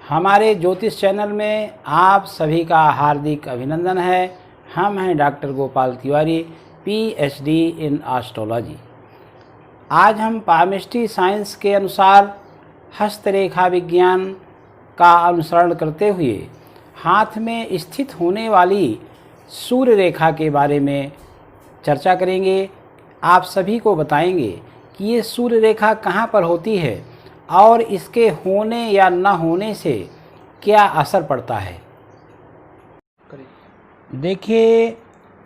हमारे ज्योतिष चैनल में आप सभी का हार्दिक अभिनंदन है। हम हैं doctor Gopal Tiwari, PhD in astrology. आज हम पामिस्ट्री साइंस के अनुसार हस्तरेखा विज्ञान का अनुसरण करते हुए हाथ में स्थित होने वाली सूर्य रेखा के बारे में चर्चा करेंगे। आप सभी को बताएंगे कि ये सूर्य रेखा कहाँ पर होती है और इसके होने या न होने से क्या असर पड़ता है। देखिए,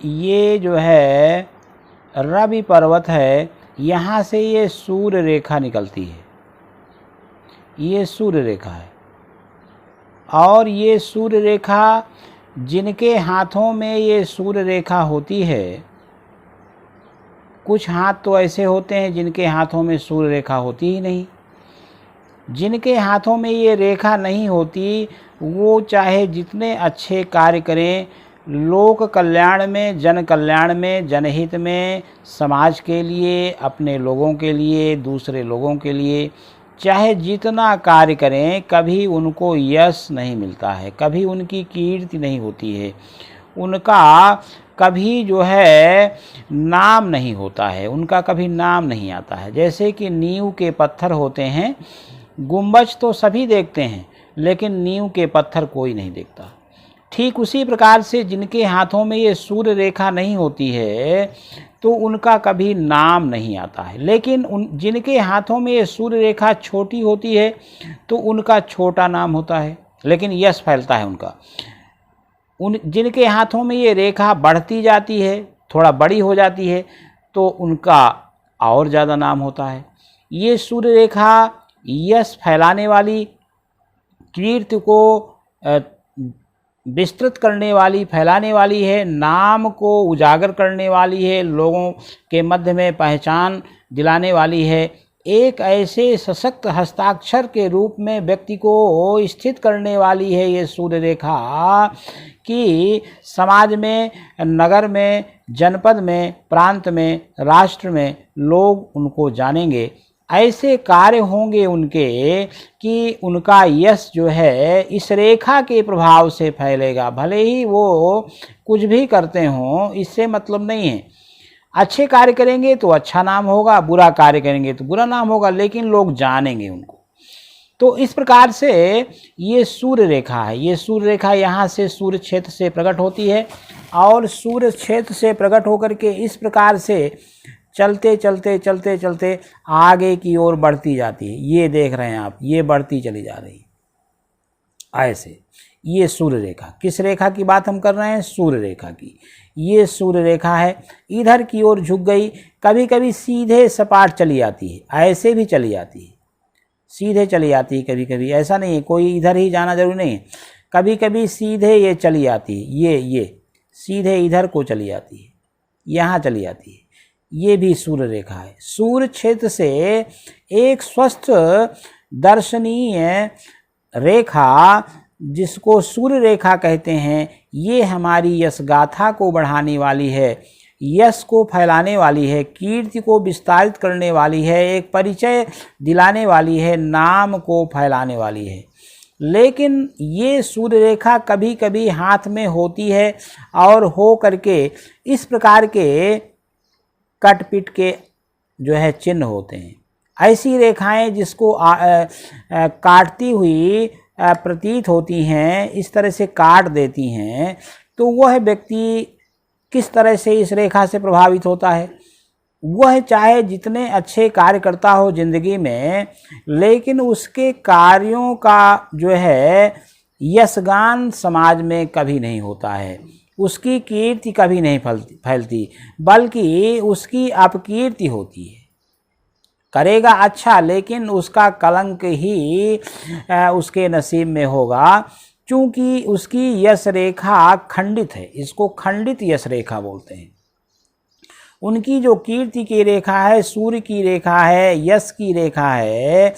ये जो है रवि पर्वत है, यहाँ से ये सूर्य रेखा निकलती है। ये सूर्य रेखा है और ये सूर्य रेखा जिनके हाथों में ये सूर्य रेखा होती है, कुछ हाथ तो ऐसे होते हैं जिनके हाथों में सूर्य रेखा होती ही नहीं। जिनके हाथों में ये रेखा नहीं होती, वो चाहे जितने अच्छे कार्य करें, लोक कल्याण में, जन कल्याण में, जनहित में, समाज के लिए, अपने लोगों के लिए, दूसरे लोगों के लिए, चाहे जितना कार्य करें, कभी उनको यश नहीं मिलता है, कभी उनकी कीर्ति नहीं होती है, उनका कभी जो है नाम नहीं होता है, उनका कभी नाम नहीं आता है। जैसे कि नींव के पत्थर होते हैं, गुंबज तो सभी देखते हैं लेकिन नींव के पत्थर कोई नहीं देखता। ठीक उसी प्रकार से जिनके हाथों में ये सूर्य रेखा नहीं होती है तो उनका कभी नाम नहीं आता है। लेकिन जिनके हाथों में ये सूर्य रेखा छोटी होती है तो उनका छोटा नाम होता है, लेकिन यश फैलता है उनका। जिनके हाथों में ये रेखा बढ़ती जाती है, थोड़ा बड़ी हो जाती है, तो उनका और ज़्यादा नाम होता है। ये सूर्य रेखा यश फैलाने वाली, कीर्ति को विस्तृत करने वाली, फैलाने वाली है, नाम को उजागर करने वाली है, लोगों के मध्य में पहचान दिलाने वाली है। एक ऐसे सशक्त हस्ताक्षर के रूप में व्यक्ति को स्थित करने वाली है ये सूर्य रेखा कि समाज में, नगर में, जनपद में, प्रांत में, राष्ट्र में लोग उनको जानेंगे। ऐसे कार्य होंगे उनके कि उनका यश जो है इस रेखा के प्रभाव से फैलेगा। भले ही वो कुछ भी करते हों, इससे मतलब नहीं है। अच्छे कार्य करेंगे तो अच्छा नाम होगा, बुरा कार्य करेंगे तो बुरा नाम होगा, लेकिन लोग जानेंगे उनको। तो इस प्रकार से ये सूर्य रेखा है। ये सूर्य रेखा यहाँ से सूर्य क्षेत्र से प्रकट होती है और सूर्य क्षेत्र से प्रकट होकर के इस प्रकार से चलते चलते चलते चलते आगे की ओर बढ़ती जाती है। ये देख रहे हैं आप, ये बढ़ती चली जा रही है ऐसे। ये सूर्य रेखा, किस रेखा की बात हम कर रहे हैं? सूर्य रेखा की। ये सूर्य रेखा है, इधर की ओर झुक गई, कभी कभी सीधे सपाट चली जाती है, ऐसे भी चली जाती है, सीधे चली जाती है। कभी कभी ऐसा नहीं है कोई इधर ही जाना जरूरी नहीं है, कभी कभी सीधे ये चली जाती है, ये सीधे इधर को चली जाती है, यहाँ चली जाती है। ये भी सूर्य रेखा है। सूर्य क्षेत्र से एक स्वस्थ दर्शनीय रेखा, जिसको सूर्य रेखा कहते हैं, ये हमारी यश गाथा को बढ़ाने वाली है, यश को फैलाने वाली है, कीर्ति को विस्तारित करने वाली है, एक परिचय दिलाने वाली है, नाम को फैलाने वाली है। लेकिन ये सूर्य रेखा कभी कभी हाथ में होती है और हो करके इस प्रकार के कट पिट के जो है चिन्ह होते हैं। ऐसी रेखाएं जिसको काटती हुई प्रतीत होती हैं, इस तरह से काट देती हैं, तो वह व्यक्ति किस तरह से इस रेखा से प्रभावित होता है? वह चाहे जितने अच्छे कार्य करता हो जिंदगी में, लेकिन उसके कार्यों का जो है यशगान समाज में कभी नहीं होता है, उसकी कीर्ति कभी नहीं फैलती, बल्कि उसकी अपकीर्ति होती है। करेगा अच्छा, लेकिन उसका कलंक ही उसके नसीब में होगा, क्योंकि उसकी यश रेखा खंडित है। इसको खंडित यश रेखा बोलते हैं। उनकी जो कीर्ति की रेखा है, सूर्य की रेखा है, यश की रेखा है,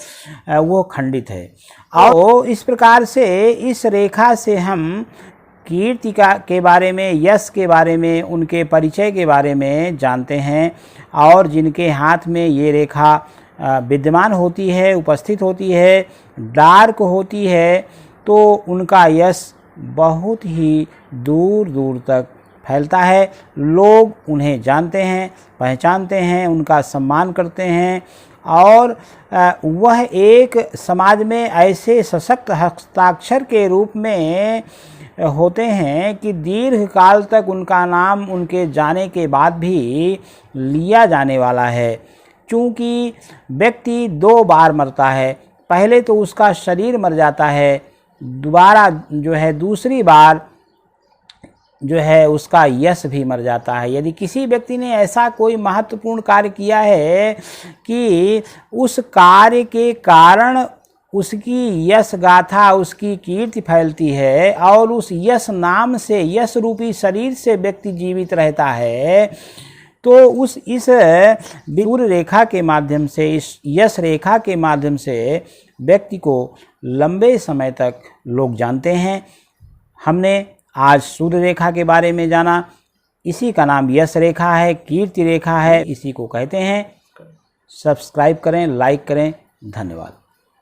वो खंडित है। और इस प्रकार से इस रेखा से हम कीर्ति के बारे में, यश के बारे में, उनके परिचय के बारे में जानते हैं। और जिनके हाथ में ये रेखा विद्यमान होती है, उपस्थित होती है, डार्क होती है, तो उनका यश बहुत ही दूर दूर तक फैलता है। लोग उन्हें जानते हैं, पहचानते हैं, उनका सम्मान करते हैं और वह एक समाज में ऐसे सशक्त हस्ताक्षर के रूप में होते हैं कि दीर्घ काल तक उनका नाम उनके जाने के बाद भी लिया जाने वाला है। क्योंकि व्यक्ति 2 बार मरता है, पहले तो उसका शरीर मर जाता है, दोबारा जो है दूसरी बार जो है उसका यश भी मर जाता है। यदि किसी व्यक्ति ने ऐसा कोई महत्वपूर्ण कार्य किया है कि उस कार्य के कारण उसकी यश गाथा, उसकी कीर्ति फैलती है और उस यश नाम से, यश रूपी शरीर से व्यक्ति जीवित रहता है, तो इस सूर्य रेखा के माध्यम से, इस यश रेखा के माध्यम से व्यक्ति को लंबे समय तक लोग जानते हैं। हमने आज सूर्य रेखा के बारे में जाना। इसी का नाम यश रेखा है, कीर्ति रेखा है, इसी को कहते हैं। सब्सक्राइब करें, लाइक करें। धन्यवाद।